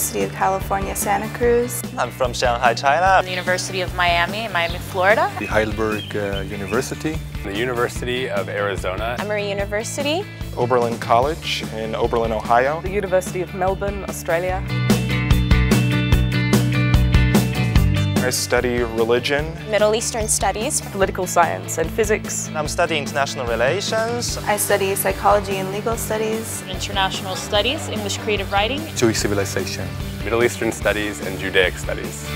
University of California, Santa Cruz. I'm from Shanghai, China. The University of Miami, Florida. The Heidelberg University. The University of Arizona. Emory University. Oberlin College in Oberlin, Ohio. The University of Melbourne, Australia. I study religion, Middle Eastern Studies, political science and physics. I'm studying international relations. I study psychology and legal studies. International Studies, English Creative Writing, Jewish civilization. Middle Eastern Studies and Judaic Studies.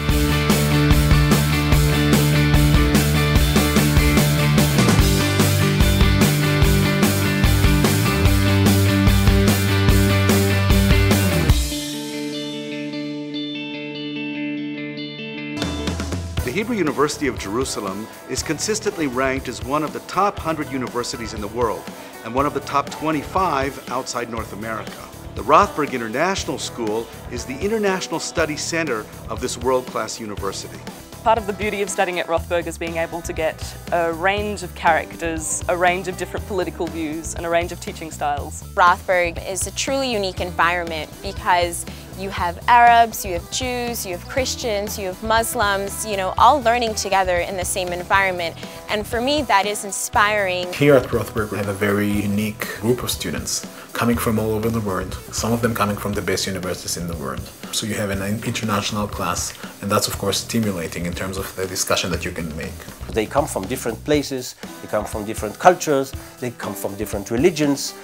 The Hebrew University of Jerusalem is consistently ranked as one of the top 100 universities in the world and one of the top 25 outside North America. The Rothberg International School is the international study center of this world-class university. Part of the beauty of studying at Rothberg is being able to get a range of characters, a range of different political views, and a range of teaching styles. Rothberg is a truly unique environment because you have Arabs, you have Jews, you have Christians, you have Muslims, all learning together in the same environment. And for me, that is inspiring. Here at Rothberg, we have a very unique group of students coming from all over the world, some of them coming from the best universities in the world. So you have an international class, and that's of course stimulating in terms of the discussion that you can make. They come from different places, they come from different cultures, they come from different religions,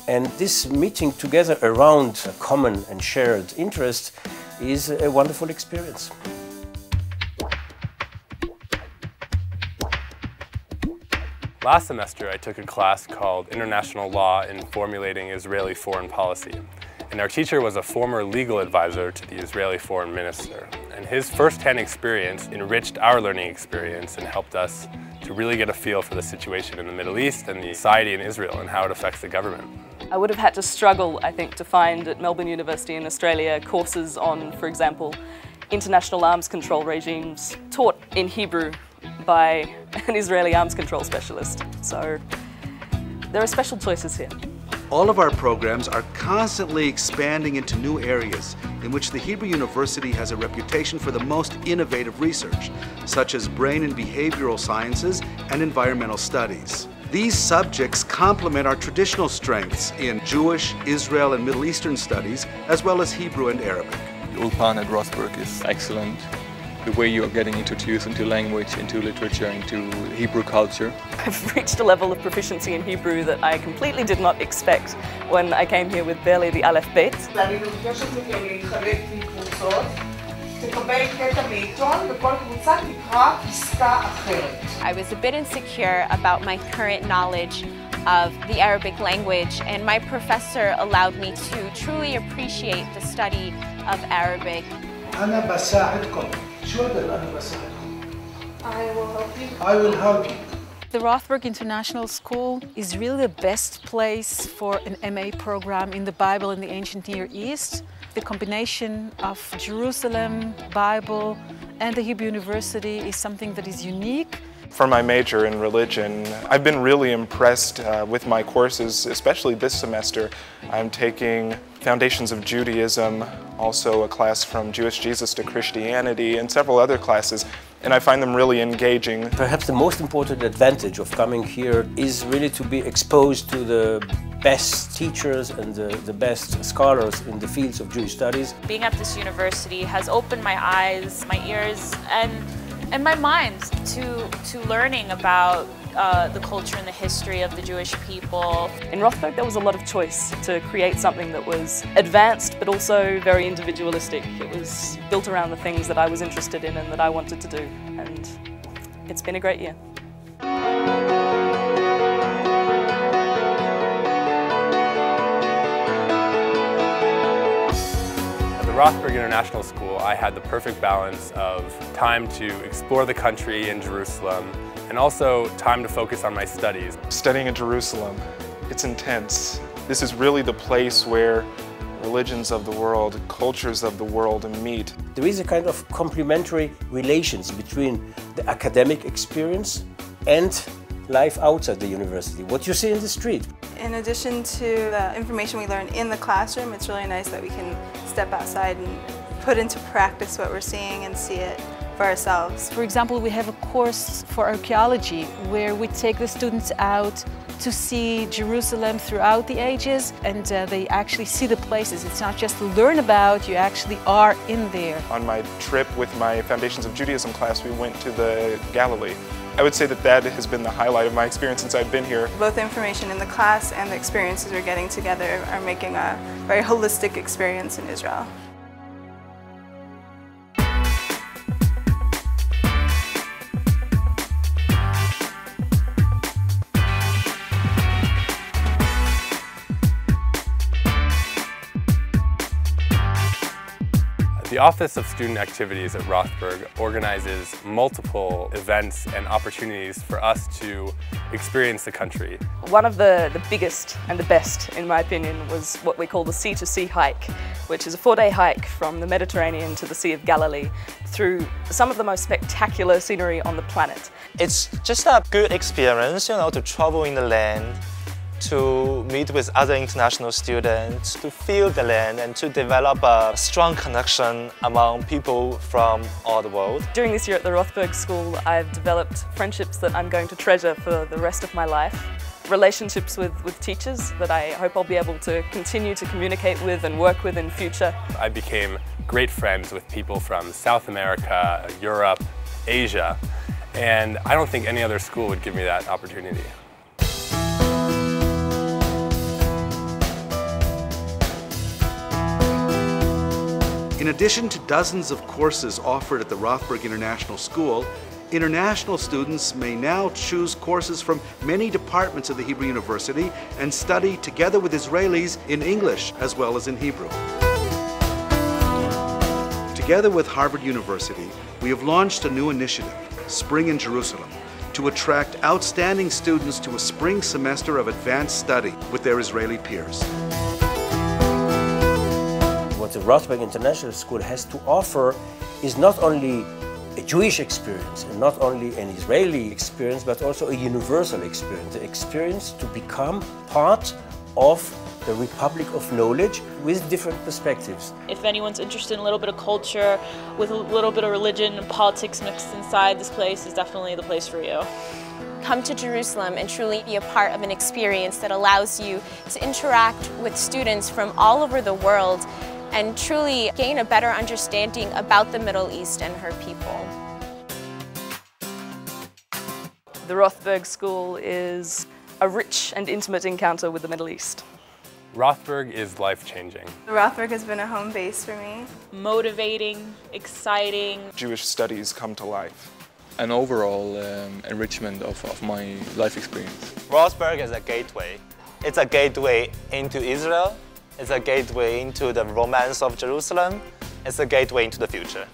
and this meeting together around a common and shared interest is a wonderful experience. Last semester, I took a class called International Law in Formulating Israeli Foreign Policy. And our teacher was a former legal advisor to the Israeli foreign minister. And his first-hand experience enriched our learning experience and helped us to really get a feel for the situation in the Middle East and the society in Israel and how it affects the government. I would have had to struggle, I think, to find at Melbourne University in Australia courses on, for example, international arms control regimes taught in Hebrew by an Israeli arms control specialist. So there are special choices here. All of our programs are constantly expanding into new areas in which the Hebrew University has a reputation for the most innovative research, such as brain and behavioral sciences and environmental studies. These subjects complement our traditional strengths in Jewish, Israel, and Middle Eastern studies, as well as Hebrew and Arabic. The Ulpan at Rothberg is excellent. The way you are getting introduced into language, into literature, into Hebrew culture. I've reached a level of proficiency in Hebrew that I completely did not expect when I came here with barely the Aleph Bet. I was a bit insecure about my current knowledge of the Arabic language, and my professor allowed me to truly appreciate the study of Arabic. I will help you. The Rothberg International School is really the best place for an M.A. program in the Bible in the ancient Near East. The combination of Jerusalem, Bible, and the Hebrew University is something that is unique. For my major in religion, I've been really impressed with my courses, especially this semester. I'm taking Foundations of Judaism, also a class from Jewish Jesus to Christianity, and several other classes, and I find them really engaging. Perhaps the most important advantage of coming here is really to be exposed to the best teachers and the best scholars in the fields of Jewish studies. Being at this university has opened my eyes, my ears, and my mind to learning about the culture and the history of the Jewish people. In Rothberg there was a lot of choice to create something that was advanced but also very individualistic. It was built around the things that I was interested in and that I wanted to do, and it's been a great year. At the Rothberg International School, I had the perfect balance of time to explore the country in Jerusalem and also time to focus on my studies. Studying in Jerusalem, it's intense. This is really the place where religions of the world, cultures of the world meet. There is a kind of complementary relations between the academic experience and life outside the university, what you see in the street. In addition to the information we learn in the classroom, it's really nice that we can step outside and put into practice what we're seeing and see it for ourselves. For example, we have a course for archaeology where we take the students out to see Jerusalem throughout the ages, and they actually see the places. It's not just to learn about, you actually are in there. On my trip with my Foundations of Judaism class, we went to the Galilee. I would say that that has been the highlight of my experience since I've been here. Both information in the class and the experiences we're getting together are making a very holistic experience in Israel. The Office of Student Activities at Rothberg organizes multiple events and opportunities for us to experience the country. One of the biggest and the best, in my opinion, was what we call the Sea to Sea hike, which is a 4-day hike from the Mediterranean to the Sea of Galilee through some of the most spectacular scenery on the planet. It's just a good experience, to travel in the land, to meet with other international students, to feel the land and to develop a strong connection among people from all the world. During this year at the Rothberg School, I've developed friendships that I'm going to treasure for the rest of my life. Relationships with teachers that I hope I'll be able to continue to communicate with and work with in future. I became great friends with people from South America, Europe, Asia, and I don't think any other school would give me that opportunity. In addition to dozens of courses offered at the Rothberg International School, international students may now choose courses from many departments of the Hebrew University and study together with Israelis in English as well as in Hebrew. Together with Harvard University, we have launched a new initiative, Spring in Jerusalem, to attract outstanding students to a spring semester of advanced study with their Israeli peers. What the Rothberg International School has to offer is not only a Jewish experience and not only an Israeli experience, but also a universal experience, the experience to become part of the Republic of Knowledge with different perspectives. If anyone's interested in a little bit of culture with a little bit of religion and politics mixed inside, this place is definitely the place for you. Come to Jerusalem and truly be a part of an experience that allows you to interact with students from all over the world and truly gain a better understanding about the Middle East and her people. The Rothberg School is a rich and intimate encounter with the Middle East. Rothberg is life-changing. Rothberg has been a home base for me. Motivating, exciting. Jewish studies come to life. An overall enrichment of my life experience. Rothberg is a gateway. It's a gateway into Israel. It's a gateway into the romance of Jerusalem. It's a gateway into the future.